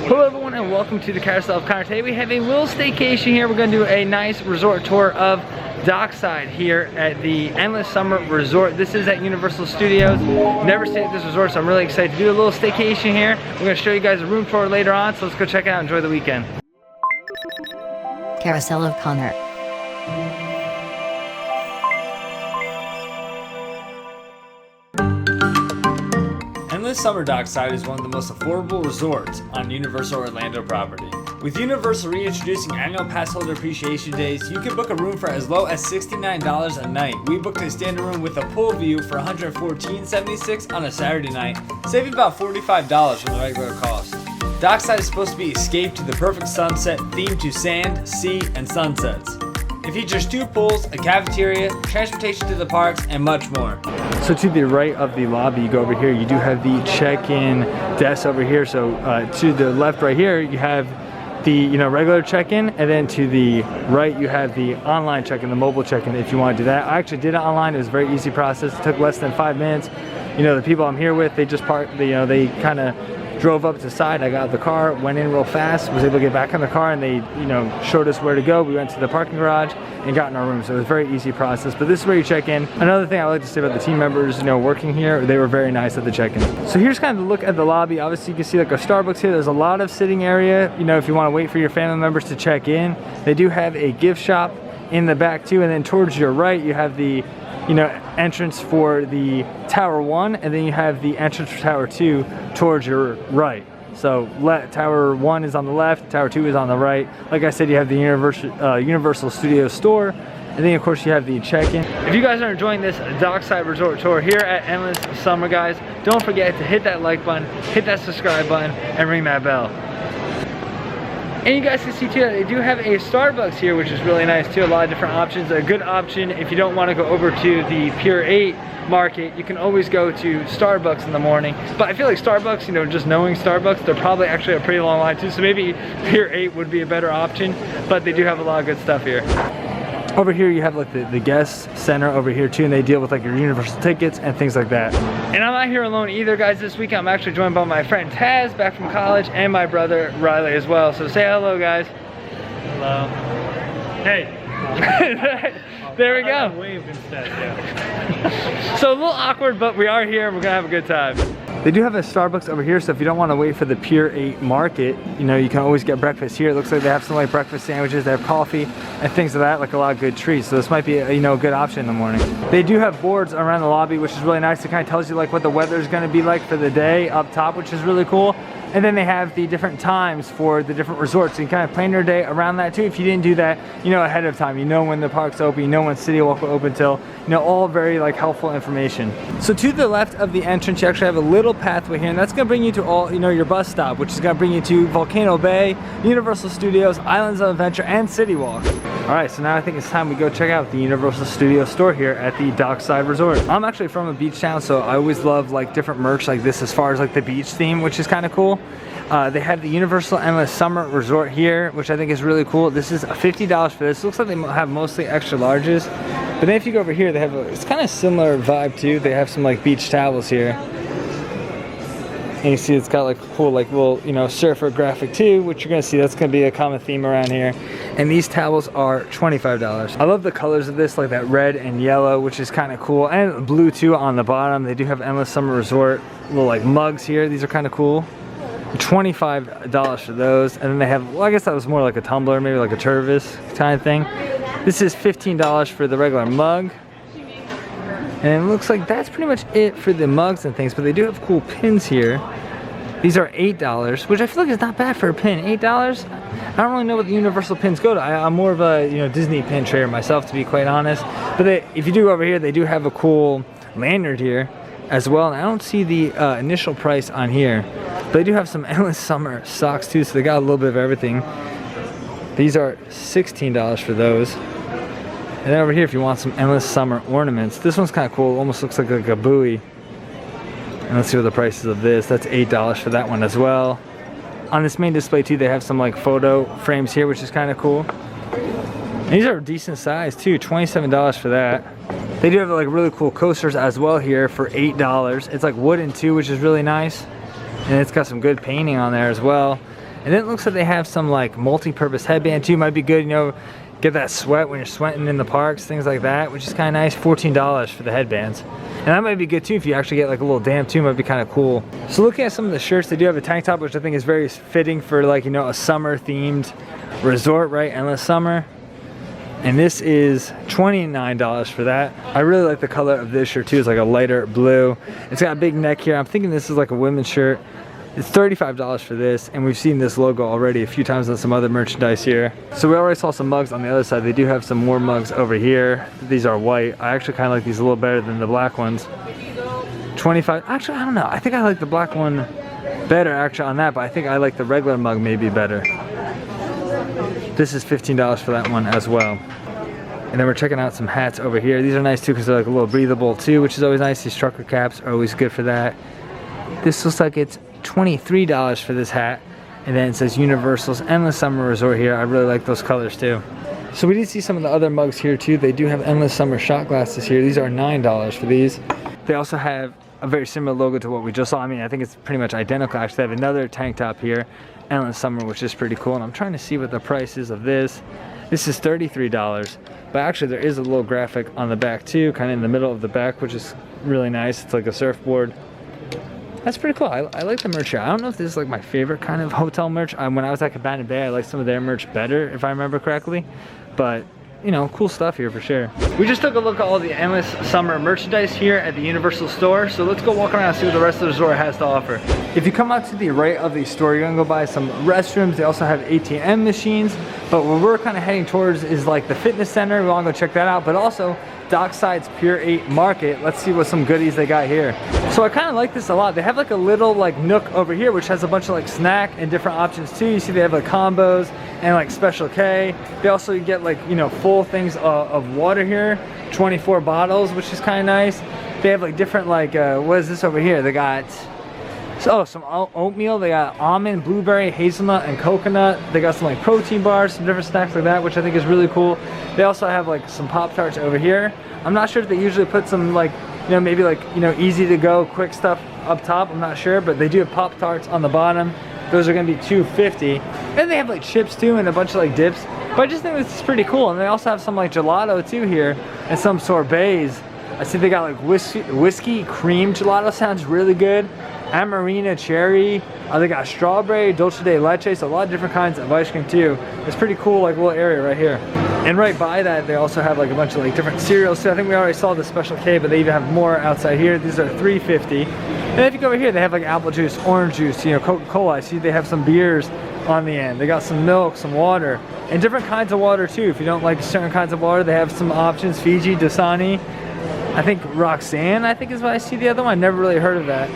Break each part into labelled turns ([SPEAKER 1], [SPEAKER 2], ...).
[SPEAKER 1] Hello everyone and welcome to the Carousel of Connor. Today we have a little staycation here. We're going to do a nice resort tour of Dockside here at the Endless Summer Resort. This is at Universal Studios. Never stayed at this resort, so I'm really excited to do a little staycation here. We're going to show you guys a room tour later on, so let's go check it out and enjoy the weekend.
[SPEAKER 2] Carousel of Connor.
[SPEAKER 3] Endless Summer Dockside is one of the most affordable resorts on Universal Orlando property. With Universal reintroducing annual pass holder appreciation days, you can book a room for as low as $69 a night. We booked a standard room with a pool view for $114.76 on a Saturday night, saving about $45 from the regular cost. Dockside is supposed to be escape to the perfect sunset themed to sand, sea, and sunsets. It features 2 pools, a cafeteria, transportation to the parks, and much more.
[SPEAKER 1] So to the right of the lobby, you go over here, you do have the check-in desk over here. So to the left right here, you have the regular check-in, and then to the right you have the online check-in, the mobile check-in if you want to do that. I actually did it online. It was a very easy process. It took less than 5 minutes. The people I'm here with, they just parked, they kind of drove up to the side. I got out of the car, went in real fast, was able to get back in the car, and they showed us where to go. We went to the parking garage and got in our room, so it was a very easy process. But this is where you check in. Another thing I like to say about the team members working here, they were very nice at the check-in. So here's kind of the look at the lobby. Obviously you can see like a Starbucks here. There's a lot of sitting area, if you want to wait for your family members to check in. They do have a gift shop in the back too, and then towards your right you have the entrance for the Tower 1, and then you have the entrance for Tower 2 towards your right. So Tower 1 is on the left, Tower 2 is on the right. Like I said, you have the Universal Studios store, and then of course you have the check-in. If you guys are enjoying this Dockside Resort tour here at Endless Summer, guys, don't forget to hit that like button, hit that subscribe button, and ring that bell. And you guys can see too that they do have a Starbucks here, which is really nice too. A lot of different options. A good option if you don't want to go over to the Pier 8 market, you can always go to Starbucks in the morning. But I feel like Starbucks, just knowing Starbucks, they're probably actually a pretty long line too. So maybe Pier 8 would be a better option, but they do have a lot of good stuff here. Over here you have like the guest center over here too, and they deal with like your Universal tickets and things like that. And I'm not here alone either, guys. This week I'm actually joined by my friend Taz back from college and my brother Riley as well. So say hello, guys.
[SPEAKER 4] Hello. Hey.
[SPEAKER 1] There we go.
[SPEAKER 4] Wave instead, yeah.
[SPEAKER 1] So a little awkward, but we are here and we're gonna have a good time. They do have a Starbucks over here, so if you don't want to wait for the Pier 8 market, you can always get breakfast here. It looks like they have some like breakfast sandwiches, they have coffee and things of that, like a lot of good treats. So this might be a good option in the morning. They do have boards around the lobby, which is really nice. It kind of tells you like what the weather is going to be like for the day up top, which is really cool. And then they have the different times for the different resorts. So you can kind of plan your day around that too. If you didn't do that, ahead of time, when the park's open, when City Walk will open till, all very like helpful information. So to the left of the entrance, you actually have a little pathway here, and that's gonna bring you to all, your bus stop, which is gonna bring you to Volcano Bay, Universal Studios, Islands of Adventure, and City Walk. All right, so now I think it's time we go check out the Universal Studios store here at the Dockside Resort. I'm actually from a beach town, so I always love like different merch like this as far as like the beach theme, which is kind of cool. They have the Universal Endless Summer Resort here, which I think is really cool. This is $50 for this. Looks like they have mostly extra larges. But then if you go over here, they have it's kind of similar vibe too. They have some like beach towels here. And you see it's got like cool like little, surfer graphic too, which you're gonna see that's gonna be a common theme around here. And these towels are $25. I love the colors of this, like that red and yellow, which is kind of cool. And blue too on the bottom. They do have Endless Summer Resort little like mugs here. These are kind of cool. $25 for those. And then they have, well, I guess that was more like a tumbler, maybe like a Tervis kind of thing. This is $15 for the regular mug. And it looks like that's pretty much it for the mugs and things, but they do have cool pins here. These are $8, which I feel like is not bad for a pin. $8? I don't really know what the Universal pins go to. I'm more of a Disney pin trader myself, to be quite honest. But if you do go over here, they do have a cool lanyard here as well. And I don't see the initial price on here. But they do have some Endless Summer socks too, so they got a little bit of everything. These are $16 for those. And then over here, if you want some Endless Summer ornaments, this one's kind of cool. It almost looks like a buoy. And let's see what the price is of this. That's $8 for that one as well. On this main display too, they have some like photo frames here, which is kind of cool. And these are decent size too, $27 for that. They do have like really cool coasters as well here for $8. It's like wooden too, which is really nice. And it's got some good painting on there as well. And then it looks like they have some like multi-purpose headband too. Might be good, you know, get that sweat when you're sweating in the parks, things like that, which is kind of nice. $14 for the headbands. And that might be good too if you actually get like a little dam too, might be kind of cool. So looking at some of the shirts, they do have a tank top, which I think is very fitting for like, you know, a summer themed resort, right? Endless summer. And this is $29 for that. I really like the color of this shirt too. It's like a lighter blue. It's got a big neck here. I'm thinking this is like a women's shirt. It's $35 for this, and we've seen this logo already a few times on some other merchandise here. So we already saw some mugs on the other side. They do have some more mugs over here. These are white. I actually kind of like these a little better than the black ones. 25, actually I don't know. I think I like the black one better actually on that, but I think I like the regular mug maybe better. This is $15 for that one as well. And then we're checking out some hats over here. These are nice too because they're like a little breathable too, which is always nice. These trucker caps are always good for that. This looks like it's $23 for this hat. And then it says Universal's Endless Summer Resort here. I really like those colors too. So we did see some of the other mugs here too. They do have Endless Summer shot glasses here. These are $9 for these. They also have a very similar logo to what we just saw. I mean, I think it's pretty much identical. Actually, they have another tank top here, Endless Summer, which is pretty cool. And I'm trying to see what the price is of this. This is $33. But actually there is a little graphic on the back too, kind of in the middle of the back, which is really nice. It's like a surfboard. That's pretty cool. I like the merch here. I don't know if this is like my favorite kind of hotel merch. When I was at Cabana Bay, I liked some of their merch better, if I remember correctly. But, you know, cool stuff here for sure. We just took a look at all the Endless Summer merchandise here at the Universal store. So let's go walk around and see what the rest of the resort has to offer. If you come out to the right of the store, you're gonna go by some restrooms. They also have ATM machines. But what we're kind of heading towards is like the fitness center. We wanna go check that out. But also Dockside's Pier 8 Market. Let's see what some goodies they got here. So I kind of like this a lot. They have like a little like nook over here which has a bunch of like snack and different options too. You see they have like combos and like Special K. They also get like, you know, full things of water here, 24 bottles, which is kind of nice. They have like different like, what is this over here? They got, some oatmeal. They got almond, blueberry, hazelnut, and coconut. They got some like protein bars, some different snacks like that, which I think is really cool. They also have like some Pop-Tarts over here. I'm not sure if they usually put some like, you know, maybe like, you know, easy to go, quick stuff up top. I'm not sure, but they do have Pop-Tarts on the bottom. Those are gonna be $2.50. And they have like chips too and a bunch of like dips. But I just think this is pretty cool. And they also have some like gelato too here and some sorbets. I see they got like whiskey cream gelato, sounds really good. Amarina cherry. They got strawberry, dulce de leche, so a lot of different kinds of ice cream too. It's pretty cool, like little area right here. And right by that, they also have like a bunch of like different cereals. So I think we already saw the Special K, but they even have more outside here. These are $3.50. And if you go over here, they have like apple juice, orange juice, you know, Coca-Cola. I see they have some beers on the end. They got some milk, some water, and different kinds of water too. If you don't like certain kinds of water, they have some options. Fiji, Dasani. I think Roxanne, I think is what I see the other one. I never really heard of that.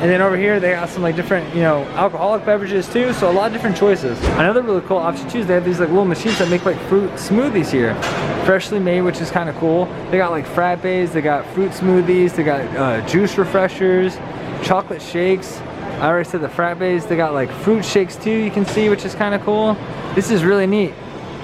[SPEAKER 1] And then over here, they got some like different, you know, alcoholic beverages too. So a lot of different choices. Another really cool option too is they have these like little machines that make like fruit smoothies here. Freshly made, which is kind of cool. They got like frappes, they got fruit smoothies, they got juice refreshers, chocolate shakes. I already said the frappes. They got like fruit shakes too, you can see, which is kind of cool. This is really neat.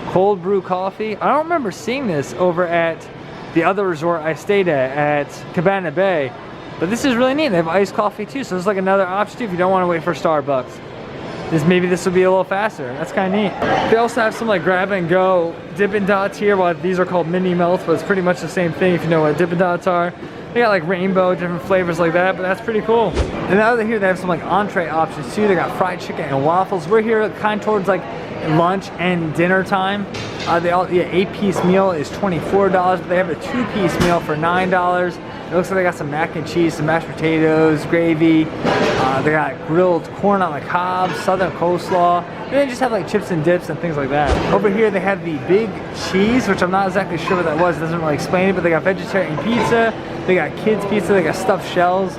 [SPEAKER 1] Cold brew coffee. I don't remember seeing this over at the other resort I stayed at Cabana Bay. But this is really neat. They have iced coffee too, so it's like another option too if you don't want to wait for Starbucks. Maybe this will be a little faster. That's kind of neat. They also have some like grab and go Dippin' Dots here. Well, these are called mini melts, but it's pretty much the same thing if you know what Dippin' Dots are. They got like rainbow, different flavors like that, but that's pretty cool. And out of here, they have some like entree options too. They got fried chicken and waffles. We're here kind of towards like lunch and dinner time. The 8-piece meal is $24, but they have a 2-piece meal for $9. It looks like they got some mac and cheese, some mashed potatoes, gravy. They got grilled corn on the cob, southern coleslaw. And they just have like chips and dips and things like that. Over here they have the big cheese, which I'm not exactly sure what that was. It doesn't really explain it, but they got vegetarian pizza. They got kids pizza. They got stuffed shells,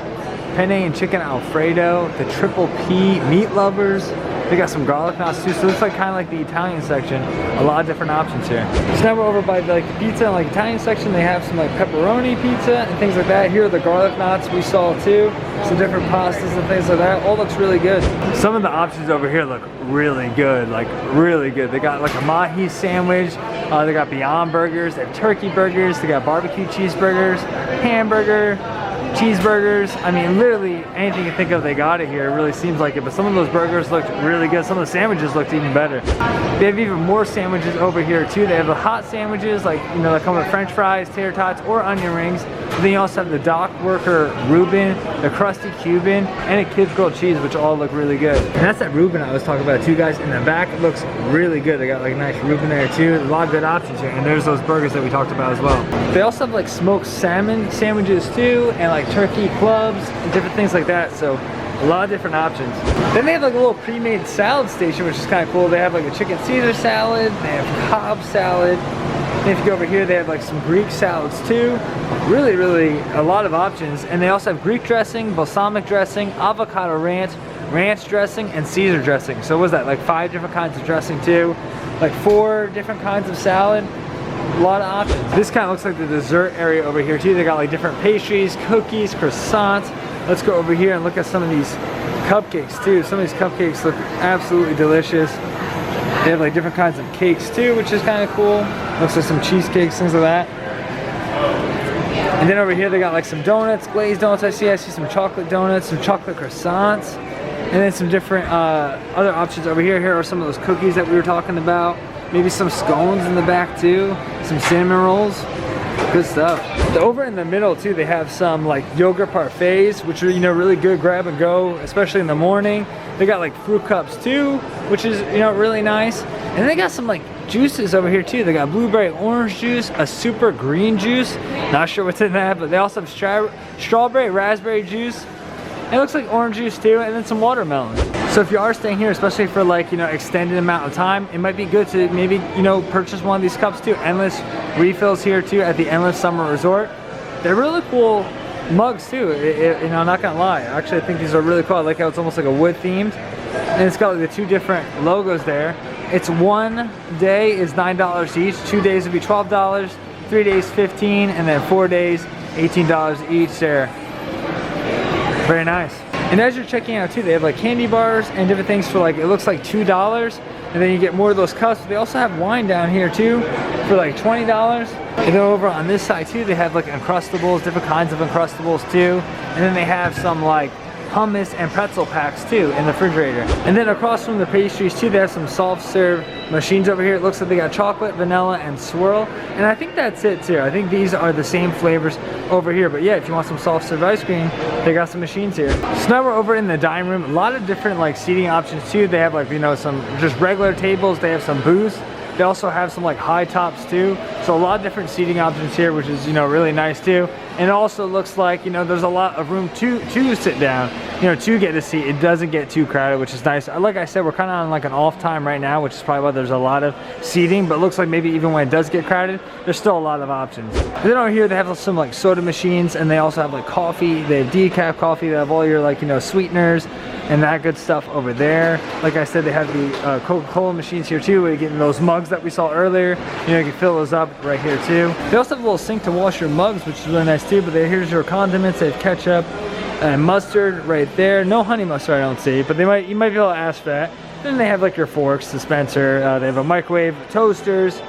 [SPEAKER 1] penne and chicken Alfredo, the triple P meat lovers. They got some garlic knots too, so it looks like kind of like the Italian section. A lot of different options here. So now we're over by like the pizza and like Italian section. They have some like pepperoni pizza and things like that. Here are the garlic knots we saw too. Some different pastas and things like that. All looks really good. Some of the options over here look really good, like really good. They got like a mahi sandwich. They got Beyond Burgers. They have turkey burgers. They got barbecue cheeseburgers, hamburger, cheeseburgers. I mean, literally anything you think of, they got it here. It really seems like it, but some of those burgers looked really good. Some of the sandwiches looked even better. They have even more sandwiches over here too. They have the hot sandwiches, like, you know, that come with french fries, tater tots, or onion rings. But then you also have the dock worker Reuben, the crusty Cuban, and a kid's grilled cheese, which all look really good. And that's that Reuben I was talking about too, guys. In the back, it looks really good. They got like a nice Reuben there too. A lot of good options here. And there's those burgers that we talked about as well. They also have like smoked salmon sandwiches too, and like turkey clubs and different things like that. So a lot of different options. Then they have like a little pre-made salad station, which is kind of cool. They have like a chicken Caesar salad, they have Cobb salad. And if you go over here, they have like some Greek salads too. Really, really a lot of options. And they also have Greek dressing, balsamic dressing, avocado ranch, ranch dressing, and Caesar dressing. So what was that, like 5 different kinds of dressing too? Like 4 different kinds of salad. A lot of options. This kind of looks like the dessert area over here too. They got like different pastries, cookies, croissants. Let's go over here and look at some of these cupcakes too. Some of these cupcakes look absolutely delicious. They have like different kinds of cakes too, which is kind of cool. Looks like some cheesecakes, things like that. And then over here they got like some donuts, glazed donuts. I see some chocolate donuts, some chocolate croissants, and then some different other options over here. Here are some of those cookies that we were talking about. Maybe some scones in the back too, some cinnamon rolls. Good stuff. Over in the middle too, they have some like yogurt parfaits, which are, you know, really good grab and go, especially in the morning. They got like fruit cups too, which is, you know, really nice. And they got some like juices over here too. They got blueberry orange juice, a super green juice. Not sure what's in that, but they also have strawberry raspberry juice. It looks like orange juice too, and then some watermelon. So if you are staying here, especially for like, you know, extended amount of time, it might be good to maybe, you know, purchase one of these cups too. Endless refills here too at the Endless Summer Resort. They're really cool mugs too. You know, I'm not gonna lie. Actually, I think these are really cool. I like how it's almost like a wood themed, and it's got like the 2 different logos there. It's 1 day is $9 each, 2 days would be $12, 3 days $15, and then 4 days $18 each there. Very nice. And as you're checking out too, they have like candy bars and different things for like, it looks like $2. And then you get more of those cups. They also have wine down here too for like $20. And then over on this side too, they have like Uncrustables, different kinds of Uncrustables too. And then they have some like hummus and pretzel packs too in the refrigerator. And then across from the pastries too, they have some soft serve machines over here. It looks like they got chocolate, vanilla, and swirl. And I think that's it too. I think these are the same flavors over here. But yeah, if you want some soft serve ice cream, they got some machines here. So now we're over in the dining room. A lot of different like seating options too. They have like, you know, some just regular tables. They have some booths. They also have some like high tops too. So a lot of different seating options here, which is, you know, really nice too. And it also looks like, you know, there's a lot of room to sit down, you know, to get a seat. It doesn't get too crowded, which is nice. Like I said, we're kind of on like an off time right now, which is probably why there's a lot of seating, but it looks like maybe even when it does get crowded, there's still a lot of options. And then over here, they have some like soda machines, and they also have like coffee. They have decaf coffee. They have all your like, you know, sweeteners and that good stuff over there. Like I said, they have the Coca-Cola machines here too, where you get those mugs that we saw earlier. You know, you can fill those up right here too. They also have a little sink to wash your mugs, which is really nice too, but here's your condiments. They have ketchup and mustard right there. No honey mustard, I don't see, but you might be able to ask for that. Then they have like your forks, dispenser. They have a microwave, toasters,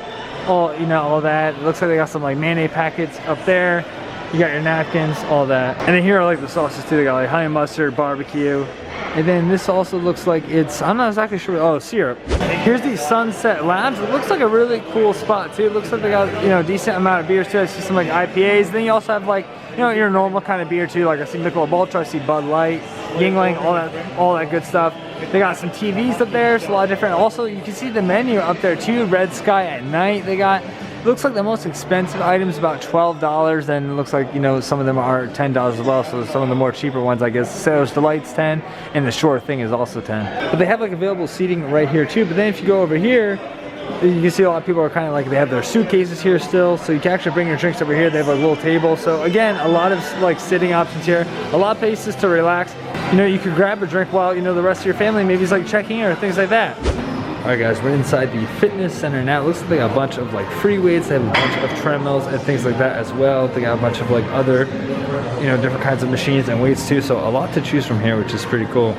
[SPEAKER 1] all, you know, all that. It looks like they got some like mayonnaise packets up there. You got your napkins, all that. And then here are like the sauces too. They got like honey mustard, barbecue. And then this also looks like it's, I'm not exactly sure, oh, syrup. Here's the Sunset Lounge. It looks like a really cool spot too. It looks like they got, you know, a decent amount of beers too. I see some like IPAs. Then you also have like, you know, your normal kind of beer too. Like I see Michelob Ultra, I see Bud Light, Yingling, all that good stuff. They got some TVs up there, so a lot of different. Also, you can see the menu up there too. Red Sky at Night. They got, looks like the most expensive items about $12, and it looks like, you know, some of them are $10 as well. So some of the more cheaper ones, I guess, Sailor's Delight's 10, and the Shore Thing is also 10. But they have like available seating right here too. But then if you go over here, you can see a lot of people are kind of like, they have their suitcases here still, so you can actually bring your drinks over here. They have a little table. So again, a lot of like sitting options here, a lot of places to relax. You know, you could grab a drink while, you know, the rest of your family maybe is like checking in or things like that. Alright guys, we're inside the fitness center now. It looks like they got a bunch of like free weights. They have a bunch of treadmills and things like that as well. They got a bunch of like other, you know, different kinds of machines and weights too. So a lot to choose from here, which is pretty cool.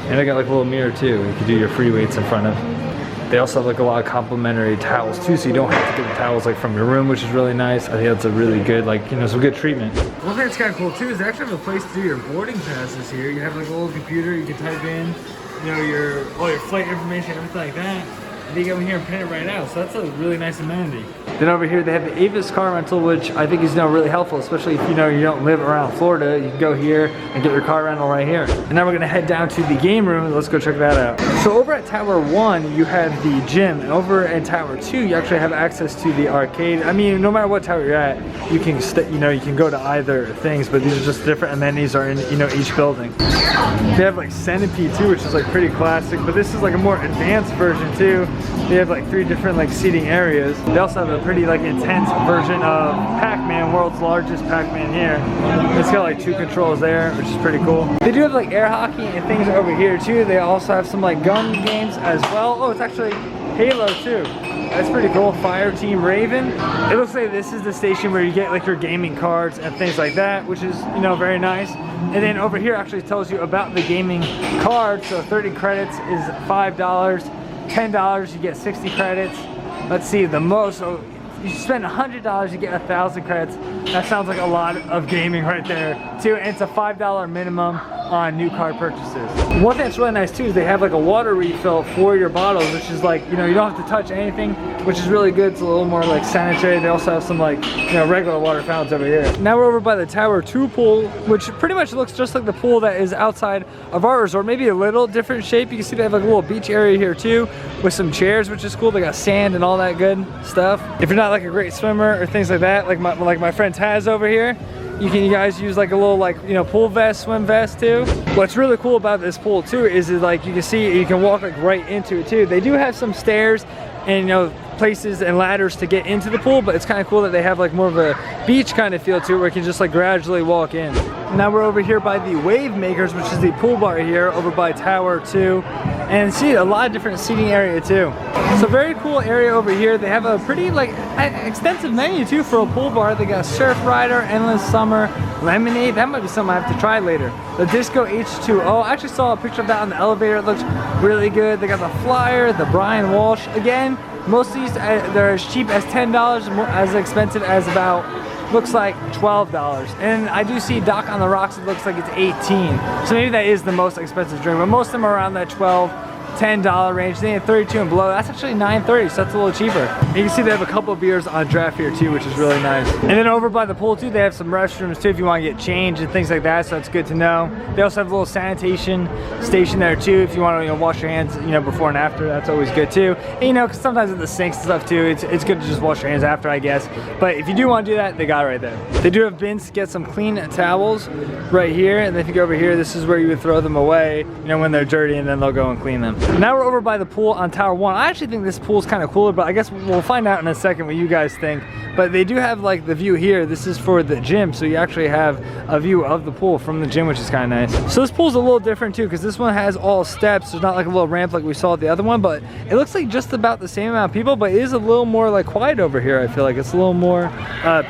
[SPEAKER 1] And I got like a little mirror too. You can do your free weights in front of. They also have like a lot of complimentary towels too, so you don't have to get the towels like from your room, which is really nice. I think that's a really good, like, you know, some good treatment. One thing that's kind of cool too is they actually have a place to do your boarding passes here. You have like a little computer, you can type in, you know, all your flight information, everything like that. And you go in here and print it right out, so that's a really nice amenity. Then over here they have the Avis Car Rental, which I think is, you know, really helpful, especially if, you know, you don't live around Florida. You can go here and get your car rental right here. And now we're gonna head down to the game room. Let's go check that out. So over at Tower 1, you have the gym, and over at Tower 2, you actually have access to the arcade. I mean, no matter what tower you're at, you can, you know, you can go to either things, but these are just different amenities are in, you know, each building. They have like Centipede too, which is like pretty classic, but this is like a more advanced version too. They have like 3 different like seating areas. They also have a pretty like intense version of Pac-Man, world's largest Pac-Man here. It's got like 2 controls there, which is pretty cool. They do have like air hockey and things over here too. They also have some like gun games as well. Oh, it's actually Halo too. That's pretty cool. Fire Team Raven. It looks like this is the station where you get like your gaming cards and things like that, which is, you know, very nice. And then over here actually tells you about the gaming card. So 30 credits is $5. $10 you get 60 credits. Let's see, the most, so you spend $100 you get 1,000 credits. That sounds like a lot of gaming right there too, and it's a $5 minimum on new card purchases. One thing that's really nice too is they have like a water refill for your bottles, which is like, you know, you don't have to touch anything, which is really good. It's a little more like sanitary. They also have some like, you know, regular water fountains over here. Now we're over by the Tower 2 pool, which pretty much looks just like the pool that is outside of our resort, maybe a little different shape. You can see they have like a little beach area here too with some chairs, which is cool. They got sand and all that good stuff. If you're not like a great swimmer or things like that, like my friend Taz over here, you guys use like a little like, you know, pool vest, swim vest too. What's really cool about this pool too is like you can see you can walk like right into it too. They do have some stairs and, you know, places and ladders to get into the pool, but it's kind of cool that they have like more of a beach kind of feel to it where you can just like gradually walk in. Now we're over here by the Wave Makers, which is the pool bar here over by Tower 2, and see a lot of different seating area too. So very cool area over here. They have a pretty like extensive menu too for a pool bar. They got Surf Rider, Endless Summer, Lemonade. That might be something I have to try later. The Disco H2O. I actually saw a picture of that on the elevator. It looks really good. They got the Flyer, the Brian Walsh. Again, most of these they're as cheap as $10, as expensive as about, looks like $12. And I do see Dock on the Rocks, it looks like it's 18. So maybe that is the most expensive drink, but most of them are around that $12-10 range. They have 32 and below. That's actually $9.30, so that's a little cheaper. And you can see they have a couple of beers on draft here too, which is really nice. And then over by the pool too, they have some restrooms too if you want to get changed and things like that, so it's good to know. They also have a little sanitation station there too if you want to, you know, wash your hands, you know, before and after. That's always good too. And, you know, because sometimes with the sinks and stuff too, it's good to just wash your hands after, I guess. But if you do want to do that, they got it right there. They do have bins to get some clean towels right here, and then if you go over here, this is where you would throw them away, you know, when they're dirty, and then they'll go and clean them. Now we're over by the pool on Tower 1. I actually think this pool is kind of cooler, but I guess we'll find out in a second what you guys think. But they do have like the view here. This is for the gym, so you actually have a view of the pool from the gym, which is kind of nice. So this pool's a little different too, because this one has all steps. There's not like a little ramp like we saw at the other one, but it looks like just about the same amount of people, but it is a little more like quiet over here. I feel like it's a little more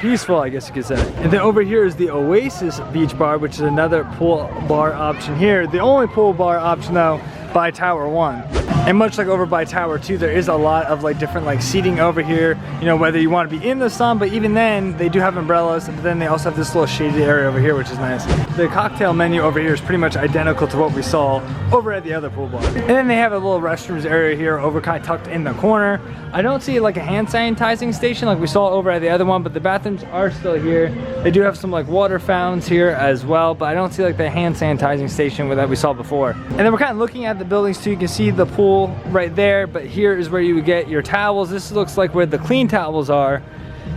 [SPEAKER 1] peaceful, I guess you could say. And then over here is the Oasis Beach Bar, which is another pool bar option here. The only pool bar option though by Tower 1. And much like over by Tower 2, there is a lot of like different like seating over here, you know, whether you want to be in the sun, but even then they do have umbrellas, and then they also have this little shaded area over here, which is nice. The cocktail menu over here is pretty much identical to what we saw over at the other pool bar. And then they have a little restrooms area here over kind of tucked in the corner. I don't see like a hand sanitizing station like we saw over at the other one, but the bathrooms are still here. They do have some like water fountains here as well, but I don't see like the hand sanitizing station that we saw before. And then we're kind of looking at the buildings too. You can see the pool right there, but here is where you would get your towels. This looks like where the clean towels are,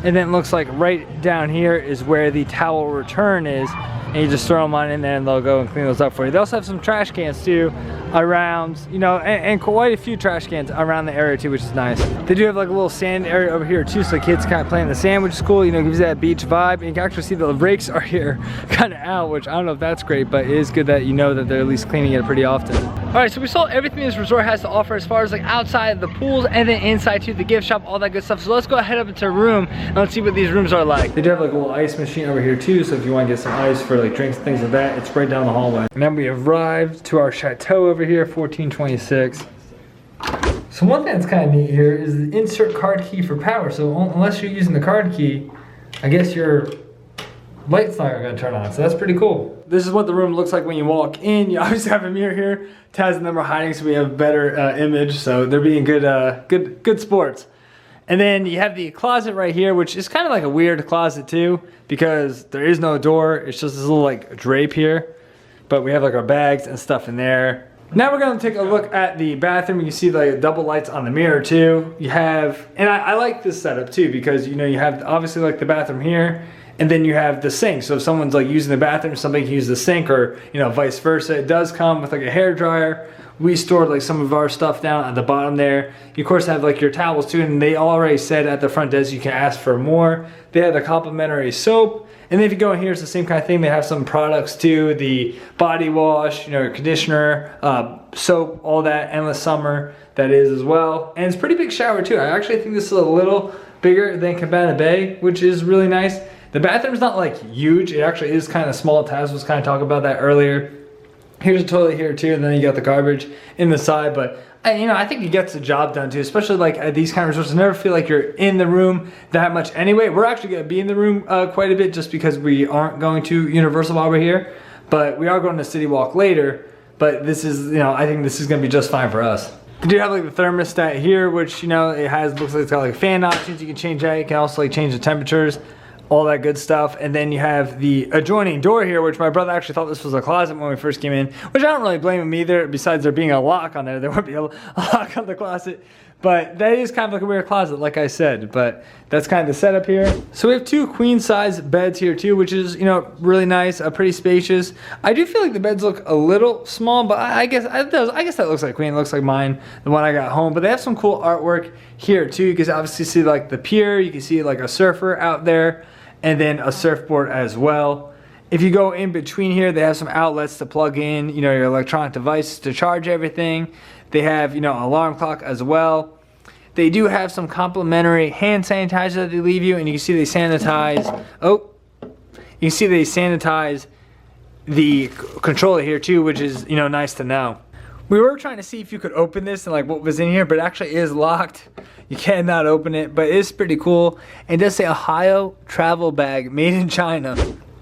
[SPEAKER 1] and then it looks like right down here is where the towel return is, and you just throw them on in there and they'll go and clean those up for you. They also have some trash cans too around, you know, and quite a few trash cans around the area too, which is nice. They do have like a little sand area over here too, so the kids kind of play in the sand, which is cool, you know, gives you that beach vibe. And you can actually see the rakes are here kind of out, which I don't know if that's great, but it is good that you know that they're at least cleaning it pretty often. All right, so we saw everything this resort has to offer as far as like outside the pools and then inside to the gift shop, all that good stuff. So let's go ahead up into a room and let's see what these rooms are like. They do have like a little ice machine over here too, so if you want to get some ice for like drinks and things like that, it's right down the hallway. And then we arrived to our chateau over here, 1426. So one thing that's kind of neat here is the insert card key for power. So unless you're using the card key, I guess your light's not gonna turn on. So that's pretty cool. This is what the room looks like when you walk in. You obviously have a mirror here. Taz and them are hiding so we have a better image. So they're being good sports. And then you have the closet right here, which is kind of like a weird closet too, because there is no door. It's just this little like drape here. But we have like our bags and stuff in there. Now we're gonna take a look at the bathroom. You can see the double lights on the mirror too. You have, and I like this setup too, because you know, you have obviously like the bathroom here, and then you have the sink. So if someone's like using the bathroom, somebody can use the sink, or you know, vice versa. It does come with like a hair dryer. We stored like some of our stuff down at the bottom there. You of course have like your towels too, and they already said at the front desk you can ask for more. They had a complimentary soap. And then if you go in here, it's the same kind of thing. They have some products too, the body wash, you know, conditioner, soap, all that, Endless Summer, that is as well. And it's a pretty big shower too. I actually think this is a little bigger than Cabana Bay, which is really nice. The bathroom's not like huge. It actually is kind of small. Taz was kind of talking about that earlier. Here's a toilet here too, and then you got the garbage in the side, but you know, I think it gets the job done too, especially like at these kind of resorts. I never feel like you're in the room that much anyway. We're actually gonna be in the room quite a bit just because we aren't going to Universal while we're here, but we are going to City Walk later. But this is, you know, I think this is gonna be just fine for us. You do have like the thermostat here, which, you know, it has, looks like it's got like fan options. You can change that. You can also like change the temperatures, all that good stuff. And then you have the adjoining door here, which my brother actually thought this was a closet when we first came in, which I don't really blame him either. Besides there being a lock on there would be a lock on the closet. But that is kind of like a weird closet, like I said, but that's kind of the setup here. So we have two queen size beds here too, which is, you know, really nice, pretty spacious. I do feel like the beds look a little small, but I guess that looks like queen. It looks like mine, the one I got home. But they have some cool artwork here too. You can obviously see like the pier. You can see like a surfer out there, and then a surfboard as well. If you go in between here, they have some outlets to plug in, you know, your electronic devices to charge everything. They have, you know, an alarm clock as well. They do have some complimentary hand sanitizer that they leave you, and you can see they sanitize. Oh, you can see they sanitize the controller here too, which is, you know, nice to know. We were trying to see if you could open this and like what was in here, but it actually is locked. You cannot open it, but it is pretty cool. And it does say Ohio travel bag made in China.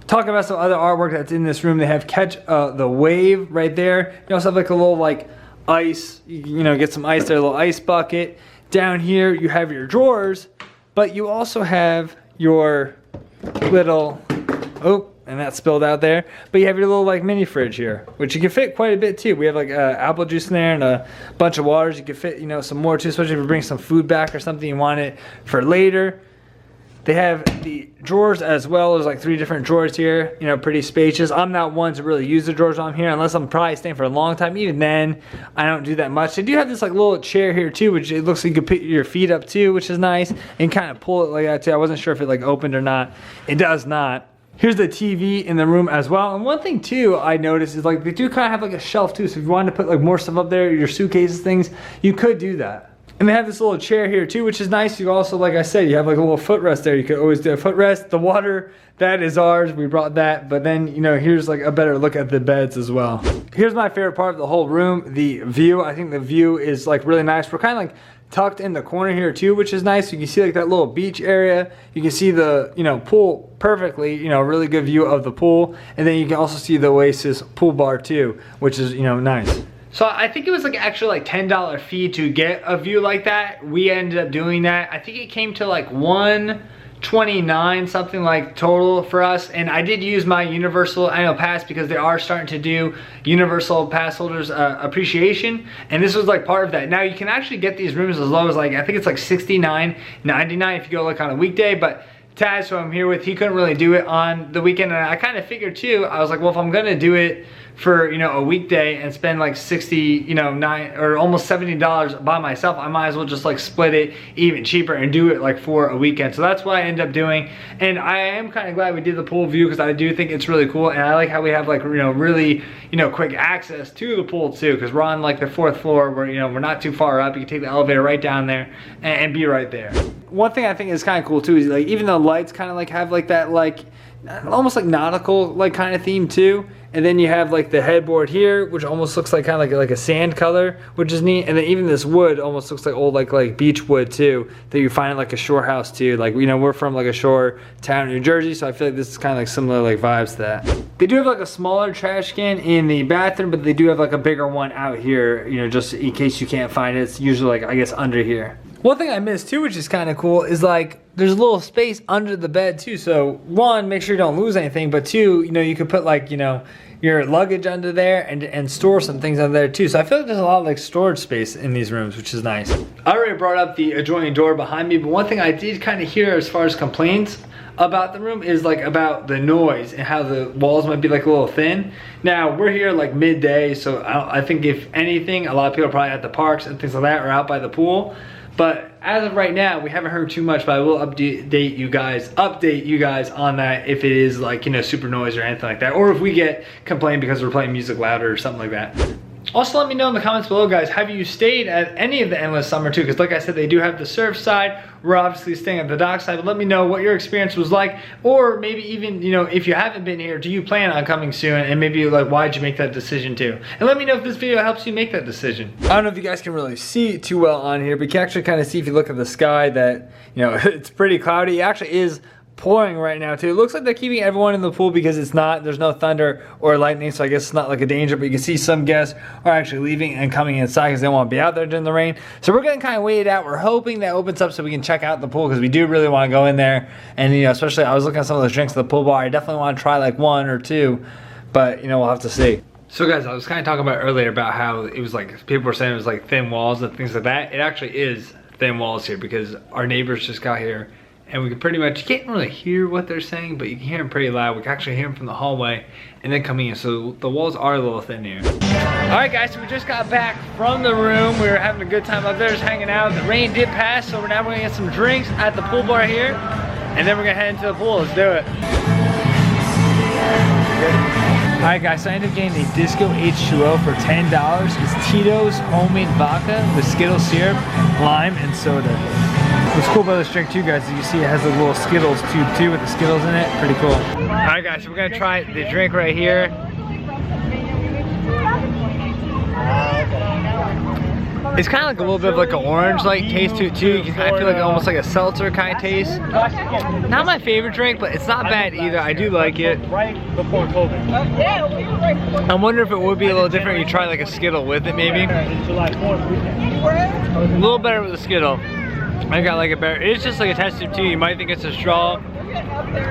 [SPEAKER 1] Talking about some other artwork that's in this room, they have catch the wave right there. You also have like a little like ice, you know, get some ice there, a little ice bucket. Down here you have your drawers, but you also have your little, oh, and that spilled out there. But you have your little like mini fridge here, which you can fit quite a bit too. We have like apple juice in there and a bunch of waters. You can fit, you know, some more too, especially if you bring some food back or something, you want it for later. They have the drawers as well. There's like 3 different drawers here, you know, pretty spacious. I'm not one to really use the drawers on here unless I'm probably staying for a long time. Even then, I don't do that much. They do have this like little chair here too, which it looks like you can put your feet up too, which is nice, and kind of pull it like that too. I wasn't sure if it like opened or not. It does not. Here's the TV in the room as well. And one thing too I noticed is like they do kind of have like a shelf too. So if you wanted to put like more stuff up there, your suitcases, things, you could do that. And they have this little chair here too, which is nice. You also, like I said, you have like a little footrest there. You could always do a footrest. The water, that is ours. We brought that. But then, you know, here's like a better look at the beds as well. Here's my favorite part of the whole room, the view. I think the view is like really nice. We're kind of like tucked in the corner here too, which is nice. You can see like that little beach area. You can see the, you know, pool perfectly, you know, really good view of the pool. And then you can also see the Oasis pool bar too, which is, you know, nice. So I think it was like actually like $10 fee to get a view like that. We ended up doing that. I think it came to like $129 something like total for us. And I did use my Universal annual pass because they are starting to do Universal pass holders appreciation, and this was like part of that. Now you can actually get these rooms as low as like, I think it's like $69.99 if you go like on a weekday, but Taz, who I'm here with, he couldn't really do it on the weekend, and I kind of figured too, I was like, well, if I'm gonna do it for, you know, a weekday and spend like 60, you know, $9 or almost $70 by myself, I might as well just like split it even cheaper and do it like for a weekend. So that's what I ended up doing, and I am kind of glad we did the pool view because I do think it's really cool, and I like how we have like, you know, really, you know, quick access to the pool too, because we're on like the 4th floor where, you know, we're not too far up. You can take the elevator right down there and be right there. One thing I think is kind of cool too is like even the lights kind of like have like that like almost like nautical like kind of theme too. And then you have like the headboard here, which almost looks like kind of like a sand color, which is neat. And then even this wood almost looks like old like beach wood too, that you find at like a shore house too. Like, you know, we're from like a shore town in New Jersey, so I feel like this is kind of like similar like vibes to that. They do have like a smaller trash can in the bathroom, but they do have like a bigger one out here, you know, just in case you can't find it. It's usually like, I guess, under here. One thing I missed too, which is kind of cool, is like there's a little space under the bed too. So one, make sure you don't lose anything, but two, you know, you could put like, you know, your luggage under there and store some things under there too. So I feel like there's a lot of like storage space in these rooms, which is nice. I already brought up the adjoining door behind me, but one thing I did kind of hear as far as complaints about the room is like about the noise and how the walls might be like a little thin. Now we're here like midday, so I think if anything, a lot of people are probably at the parks and things like that, or out by the pool. But as of right now, we haven't heard too much, but I will update you guys on that if it is like, you know, super noise or anything like that, or if we get complained because we're playing music louder or something like that. Also, let me know in the comments below, guys, have you stayed at any of the Endless Summer too? Because like I said, they do have the surf side. We're obviously staying at the Dockside, but let me know what your experience was like, or maybe even, you know, if you haven't been here, do you plan on coming soon? And maybe like, why'd you make that decision too? And let me know if this video helps you make that decision. I don't know if you guys can really see too well on here, but you can actually kind of see if you look at the sky that, you know, it's pretty cloudy. It actually is pouring right now too. It looks like they're keeping everyone in the pool because there's no thunder or lightning, so I guess it's not like a danger, but you can see some guests are actually leaving and coming inside because they don't want to be out there during the rain. So we're getting kind of waited out. We're hoping that opens up so we can check out the pool, because we do really want to go in there. And, you know, especially I was looking at some of those drinks at the pool bar. I definitely want to try like one or two, but, you know, we'll have to see. So guys, I was kind of talking about earlier about how it was like, people were saying it was like thin walls and things like that. It actually is thin walls here because our neighbors just got here. And we can pretty much, you can't really hear what they're saying, but you can hear them pretty loud. We can actually hear them from the hallway and then coming in. So the walls are a little thin here. All right, guys, so we just got back from the room. We were having a good time up there, just hanging out. The rain did pass, so we're now gonna get some drinks at the pool bar here. And then we're gonna head into the pool. Let's do it. All right, guys, so I ended up getting a Disco H2O for $10. It's Tito's homemade vodka with Skittles syrup, lime, and soda. What's cool about this drink too, guys, is you see it has a little Skittles tube too with the Skittles in it. Pretty cool. All right, guys, so we're gonna try the drink right here. It's kind of like a little bit of like an orange-like taste to it too. You can kind of feel like almost like a seltzer kind of taste. Not my favorite drink, but it's not bad either. I do like it.
[SPEAKER 4] Right before COVID.
[SPEAKER 1] I wonder if it would be a little different if you try like a Skittle with it maybe.
[SPEAKER 4] July 4th.
[SPEAKER 1] A little better with the Skittle. I think I like it better. It's just like a test tube too. You might think it's a straw.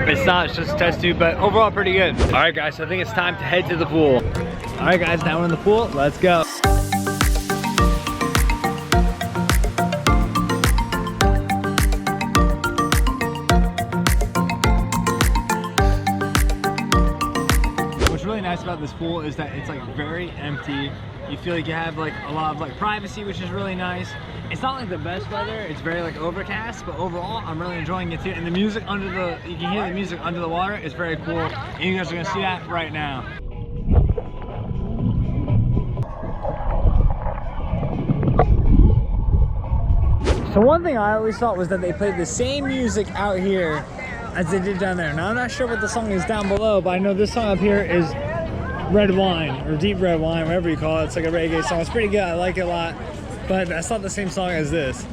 [SPEAKER 1] It's not, it's just a test tube, but overall pretty good. All right, guys, so I think it's time to head to the pool. All right, guys, now we're in the pool. Let's go. What's really nice about this pool is that it's like very empty. You feel like you have like a lot of like privacy, which is really nice. It's not like the best weather, it's very like overcast, but overall I'm really enjoying it too. And the music under the, you can hear the music under the water, is very cool. And you guys are gonna see that right now. So one thing I always thought was that they played the same music out here as they did down there. Now I'm not sure what the song is down below, but I know this song up here is Red Wine, or Deep Red Wine, whatever you call it. It's like a reggae song. It's pretty good, I like it a lot. But that's not the same song as this.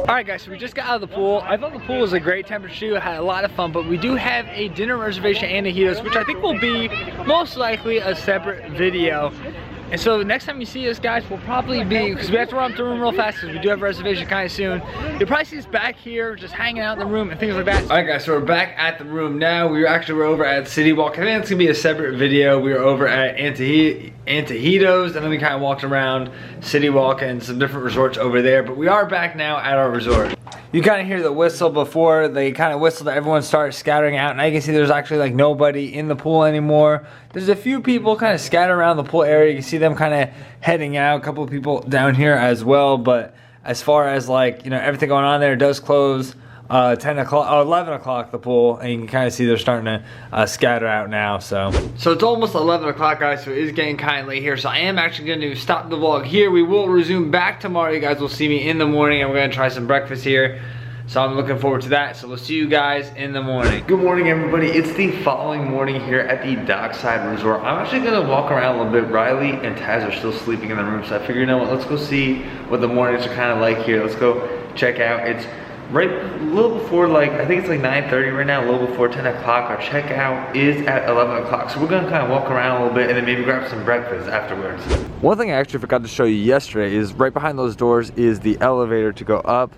[SPEAKER 1] Alright guys, so we just got out of the pool. I thought the pool was a great temperature too. I had a lot of fun, but we do have a dinner reservation and a Hitos, which I think will be most likely a separate video. And so next time you see us, guys, will probably be, because we have to run up the room real fast because we do have a reservation kind of soon. You'll probably see us back here just hanging out in the room and things like that. All right, guys, so we're back at the room now. We're over at City Walk. I think it's gonna be a separate video. We were over at Antojitos, and then we kind of walked around City Walk and some different resorts over there. But we are back now at our resort. You kind of hear the whistle before. They kind of whistled, everyone started scattering out. Now you can see there's actually like nobody in the pool anymore. There's a few people kind of scattered around the pool area. You can see them kind of heading out. A couple of people down here as well. But as far as like, you know, everything going on there, it does close 10 o'clock, 11 o'clock the pool, and you can kind of see they're starting to scatter out now. So it's almost 11 o'clock, guys, so it is getting kind of late here. So I am actually going to stop the vlog here. We will resume back tomorrow. You guys will see me in the morning, and we're going to try some breakfast here.
[SPEAKER 3] So I'm looking forward to that. So we'll see you guys in the morning.
[SPEAKER 1] Good morning, everybody. It's the following morning here at the Dockside Resort. I'm actually gonna walk around a little bit. Riley and Taz are still sleeping in the room, so I figured, you know what, let's go see what the mornings are kind of like here. Let's go check out. It's right a little before, like, I think it's like 9:30 right now, a little before 10 o'clock. Our checkout is at 11 o'clock. So we're gonna kind of walk around a little bit and then maybe grab some breakfast afterwards. One thing I actually forgot to show you yesterday is right behind those doors is the elevator to go up.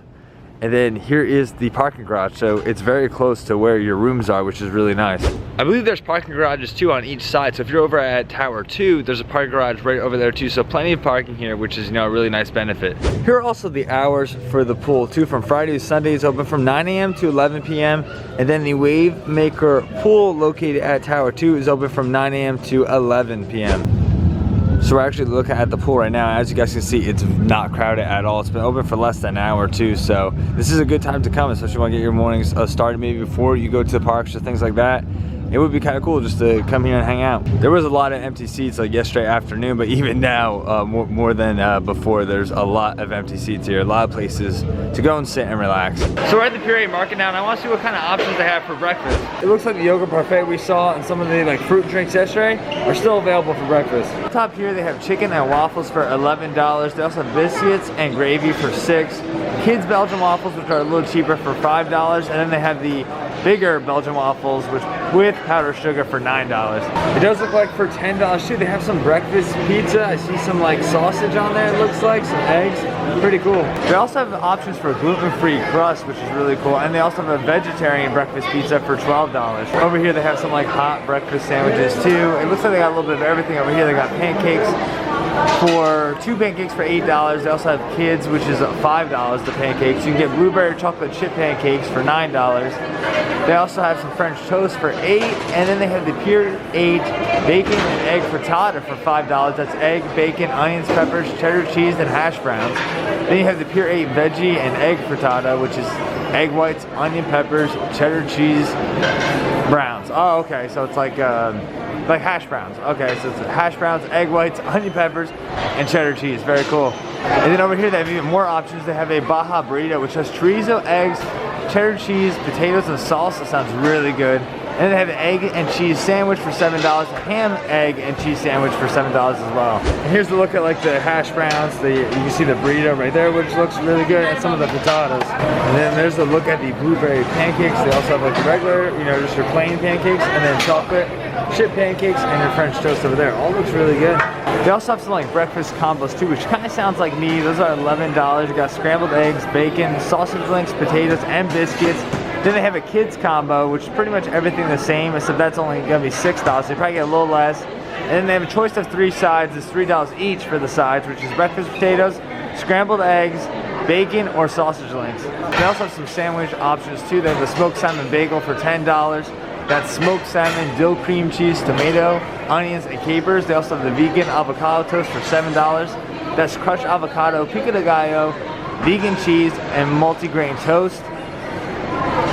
[SPEAKER 1] And then here is the parking garage, so it's very close to where your rooms are, which is really nice. I believe there's parking garages too on each side, so if you're over at Tower 2, there's a parking garage right over there too, so plenty of parking here, which is, you know, a really nice benefit. Here are also the hours for the pool too. From Friday to Sunday, it's open from 9 a.m. to 11 p.m. And then the Wave Maker pool located at Tower 2 is open from 9 a.m. to 11 p.m. So we're actually looking at the pool right now. As you guys can see, it's not crowded at all. It's been open for less than an hour too, so this is a good time to come, especially if you want to get your mornings started maybe before you go to the parks or things like that. It would be kind of cool just to come here and hang out. There was a lot of empty seats like yesterday afternoon, but even now, more than before, there's a lot of empty seats here, a lot of places to go and sit and relax. So we're at the Pier 8 market now, and I want to see what kind of options they have for breakfast. It looks like the yogurt parfait we saw and some of the like fruit drinks yesterday are still available for breakfast. Top here, they have chicken and waffles for $11. They also have biscuits and gravy for $6. Kids Belgian waffles, which are a little cheaper, for $5. And then they have the bigger Belgian waffles, which with powdered sugar for $9. It does look like for $10 too. They have some breakfast pizza. I see some like sausage on there, it looks like, some eggs. Pretty cool. They also have options for gluten-free crust, which is really cool. And they also have a vegetarian breakfast pizza for $12. Over here they have some like hot breakfast sandwiches too. It looks like they got a little bit of everything over here. They got pancakes for 2 pancakes for $8. They also have kids, which is $5 the pancakes. You can get blueberry chocolate chip pancakes for $9. They also have some French toast for $8, and then they have the Pier 8 bacon and egg frittata for $5. That's egg, bacon, onions, peppers, cheddar cheese, and hash browns. Then you have the Pier 8 veggie and egg frittata, which is egg whites, onion peppers, cheddar cheese, browns. Oh, okay, so it's like hash browns. Okay, so it's hash browns, egg whites, onion peppers, and cheddar cheese. Very cool. And then over here they have even more options. They have a Baja burrito, which has chorizo, eggs, cheddar cheese, potatoes, and salsa. Sounds really good. And then they have an egg and cheese sandwich for $7, a ham, egg, and cheese sandwich for $7 as well. And here's a look at like the hash browns. You can see the burrito right there, which looks really good, and some of the potatoes. And then there's a look at the blueberry pancakes. They also have like the regular, you know, just your plain pancakes, and then chocolate chip pancakes and your French toast over there. All looks really good. They also have some like breakfast combos too, which kind of sounds like me. Those are $11. You got scrambled eggs, bacon, sausage links, potatoes, and biscuits. Then they have a kids combo, which is pretty much everything the same, except that's only gonna be $6. So you probably get a little less. And then they have a choice of 3 sides. It's $3 each for the sides, which is breakfast potatoes, scrambled eggs, bacon, or sausage links. They also have some sandwich options too. They have the smoked salmon bagel for $10. That's smoked salmon, dill cream cheese, tomato, onions, and capers. They also have the vegan avocado toast for $7. That's crushed avocado, pico de gallo, vegan cheese, and multigrain toast.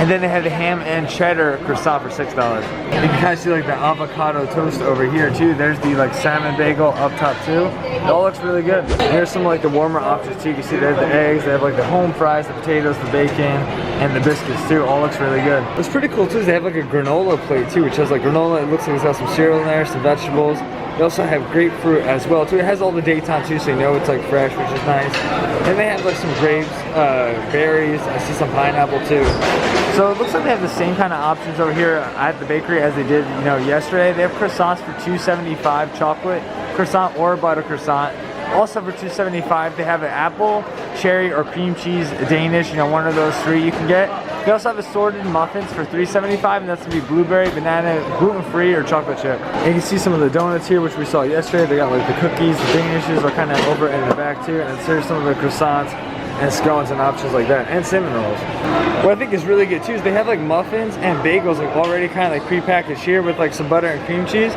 [SPEAKER 1] And then they have the ham and cheddar croissant for $6. You can kind of see like the avocado toast over here too. There's the like salmon bagel up top too. It all looks really good. And here's some like the warmer options too. You can see there's the eggs. They have like the home fries, the potatoes, the bacon, and the biscuits too. All looks really good. What's pretty cool too is they have like a granola plate too, which has like granola. It looks like it's got some cereal in there, some vegetables. They also have grapefruit as well too. It has all the dates on too, so you know it's like fresh, which is nice. And they have like some grapes, berries. I see some pineapple too. So it looks like they have the same kind of options over here at the bakery as they did, you know, yesterday. They have croissants for $2.75, chocolate croissant or butter croissant. Also for $2.75, they have an apple, cherry, or cream cheese Danish. You know, one of those 3 you can get. They also have assorted muffins for $3.75, and that's gonna be blueberry, banana, gluten-free, or chocolate chip. And you can see some of the donuts here, which we saw yesterday. They got like the cookies, the Danishes are kind of over in the back too, and there's some of the croissants and scones and options like that, and cinnamon rolls. What I think is really good too is they have like muffins and bagels like already kind of like pre-packaged here with like some butter and cream cheese.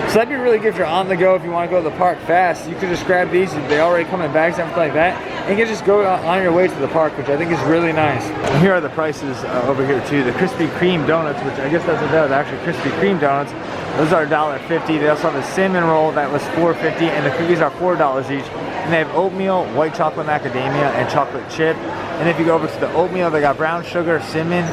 [SPEAKER 1] So that'd be really good if you're on the go, if you want to go to the park fast. You could just grab these, they already come in bags and everything like that, and you can just go on your way to the park, which I think is really nice. And here are the prices over here too. The Krispy Kreme donuts, which I guess that's what that is, actually Krispy Kreme donuts, Those are $1.50. They also have a cinnamon roll that was $4.50, and the cookies are $4 each. And they have oatmeal, white chocolate macadamia, and chocolate chip. And if you go over to the oatmeal, they got brown sugar, cinnamon,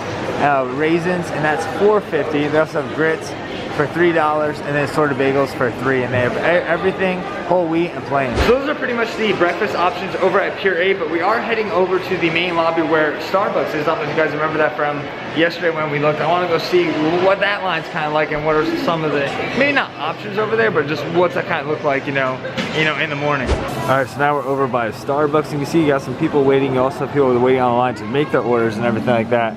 [SPEAKER 1] raisins, and that's $4.50. They also have grits for $3, and then assorted bagels for $3, and they have everything whole wheat and plain. So those are pretty much the breakfast options over at Pier 8, but we are heading over to the main lobby where Starbucks is. I don't know if you guys remember that from yesterday when we looked. I want to go see what that line's kind of like and what are some of the, maybe not options over there, but just what's that kind of look like, you know, in the morning. All right, so now we're over by Starbucks. You can see you got some people waiting. You also have people waiting on the line to make their orders and everything like that.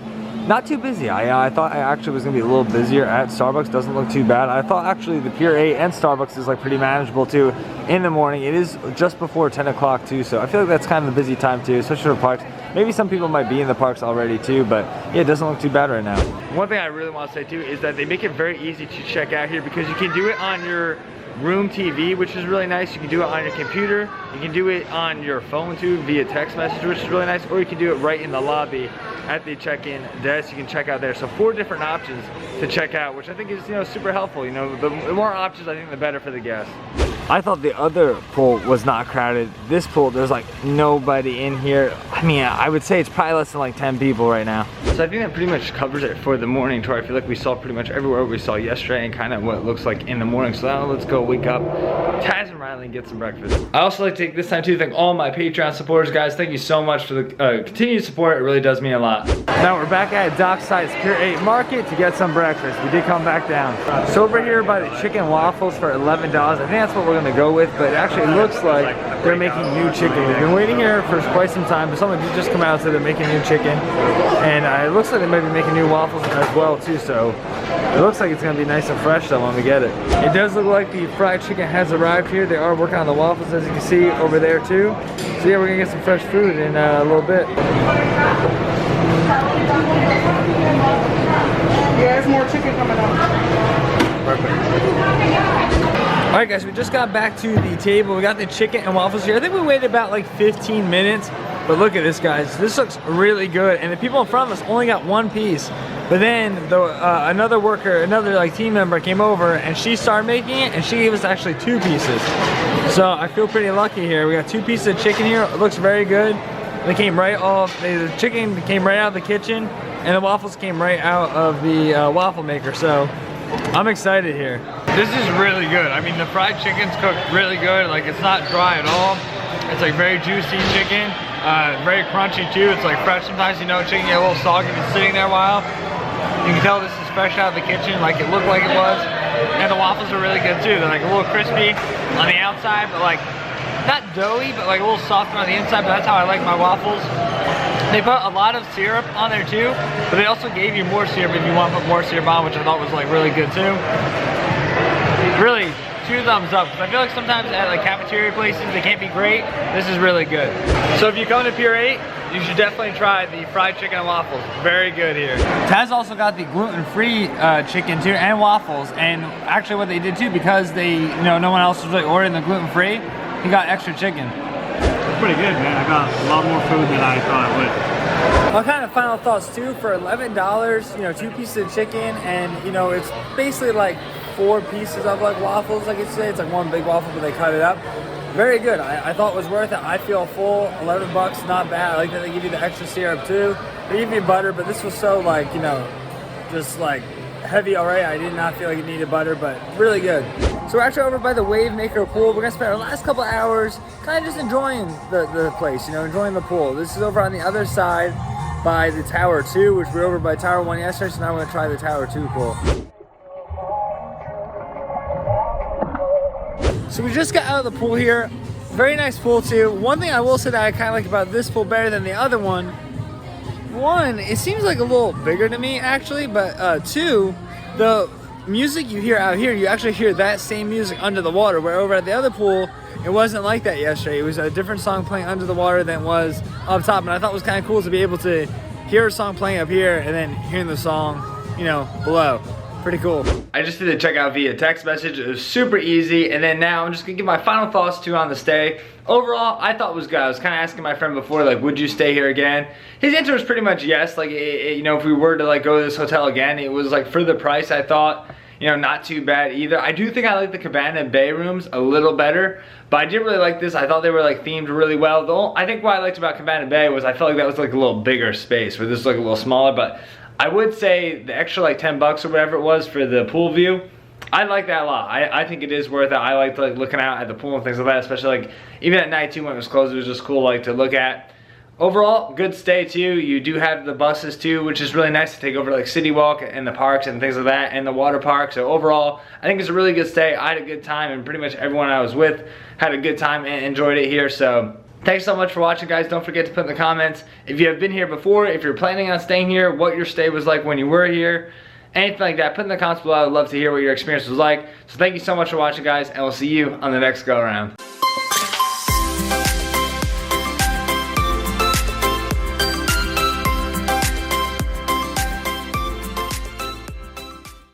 [SPEAKER 1] Not too busy. I thought I actually was gonna be a little busier at Starbucks. Doesn't look too bad. I thought actually the Pier 8 and Starbucks is like pretty manageable too in the morning. It is just before 10 o'clock too, so I feel like that's kind of a busy time too, especially for parks. Maybe some people might be in the parks already too, but yeah, it doesn't look too bad right now. One thing I really want to say too is that they make it very easy to check out here because you can do it on your room TV, which is really nice. You can do it on your computer. You can do it on your phone too via text message, which is really nice, or you can do it right in the lobby at the check-in desk. You can check out there. So 4 different options to check out, which I think is, you know, super helpful. You know, the more options, I think the better for the guests. I thought the other pool was not crowded. This pool, there's like nobody in here. I mean, I would say it's probably less than like 10 people right now. So I think that pretty much covers it for the morning tour. I feel like we saw pretty much everywhere we saw yesterday and kind of what it looks like in the morning. So now let's go wake up Taz and Riley and get some breakfast. I also like to take this time to thank all my Patreon supporters, guys. Thank you so much for the continued support. It really does mean a lot. Now we're back at Dockside's Pier 8 Market to get some breakfast. We did come back down. So over here by the chicken and waffles for $11. I think that's what we're gonna go with, but it actually looks like they're making new chicken. We've been waiting here for quite some time, but someone did just come out and say they're making new chicken. And it looks like they might be making new waffles as well too, so it looks like it's gonna be nice and fresh though when we get it. It does look like the fried chicken has arrived here. They are working on the waffles, as you can see over there too. So yeah, we're gonna get some fresh food in a little bit.
[SPEAKER 2] Yeah, there's more chicken coming up.
[SPEAKER 1] Perfect. All right, guys, we just got back to the table. We got the chicken and waffles here. I think we waited about like 15 minutes, but look at this, guys. This looks really good. And the people in front of us only got 1 piece. But then another worker, another like team member came over and she started making it and she gave us actually 2 pieces. So I feel pretty lucky here. We got 2 pieces of chicken here. It looks very good. They came right off, the chicken came right out of the kitchen and the waffles came right out of the waffle maker. So I'm excited here. This is really good. I mean, the fried chicken's cooked really good. Like, it's not dry at all. It's like very juicy chicken, very crunchy too. It's like fresh. Sometimes, you know, chicken get a little soggy if it's sitting there a while. You can tell this is fresh out of the kitchen, like it looked like it was. And the waffles are really good too. They're like a little crispy on the outside, but like not doughy, but like a little softer on the inside. But that's how I like my waffles. They put a lot of syrup on there too, but they also gave you more syrup if you want to put more syrup on, which I thought was like really good too. Really, 2 thumbs up, because I feel like sometimes at like cafeteria places, they can't be great. This is really good. So if you come to Pier 8, you should definitely try the fried chicken and waffles. Very good here. Taz also got the gluten-free chicken too and waffles, and actually what they did too, because they, you know, no one else was really ordering the gluten-free, he got extra chicken.
[SPEAKER 4] It's pretty good, man. I got a lot more food than I thought I would.
[SPEAKER 1] What kind of final thoughts too? For $11, you know, 2 pieces of chicken, and you know, it's basically like 4 pieces of like waffles, I could say. It's like 1 big waffle, but they cut it up. Very good. I thought it was worth it. I feel full. $11, not bad. I like that they give you the extra syrup too. They give you butter, but this was so like, you know, just like heavy already. I did not feel like it needed butter, but really good. So we're actually over by the Wave Maker pool. We're gonna spend our last couple hours kind of just enjoying the place, you know, enjoying the pool. This is over on the other side by the Tower 2, which we were over by Tower 1 yesterday, so now we're gonna try the Tower 2 pool. So we just got out of the pool here. Very nice pool too. One thing I will say that I kind of like about this pool better than the other one, it seems like a little bigger to me actually, but 2, the music you hear out here, you actually hear that same music under the water, where over at the other pool, it wasn't like that yesterday. It was a different song playing under the water than it was up top, and I thought it was kind of cool to be able to hear a song playing up here and then hearing the song, you know, below. Pretty cool. I just did the checkout via text message. It was super easy. And then now I'm just gonna give my final thoughts too on the stay. Overall, I thought it was good. I was kind of asking my friend before, like, would you stay here again? His answer was pretty much yes. Like, you know, if we were to like go to this hotel again, it was like for the price, I thought
[SPEAKER 3] you know, not too bad either. I do think I like the Cabana Bay rooms a little better, but I did really like this. I thought they were like themed really well. Though I think what I liked about Cabana Bay was I felt like that was like a little bigger space, where this is like a little smaller. But I would say the extra like 10 bucks or whatever it was for the pool view, I like that a lot. I think it is worth it. I liked like looking out at the pool and things like that, especially like even at night too when it was closed. It was just cool like to look at. Overall, good stay too. You do have the buses too, which is really nice to take over like City Walk and the parks and things like that, and the water park. So overall, I think it's a really good stay. I had a good time, and pretty much everyone I was with had a good time and enjoyed it here. So thanks so much for watching, guys. Don't forget to put in the comments if you have been here before, if you're planning on staying here, what your stay was like when you were here, anything like that. Put in the comments below. I'd love to hear what your experience was like. So thank you so much for watching, guys, and we'll see you on the next go around.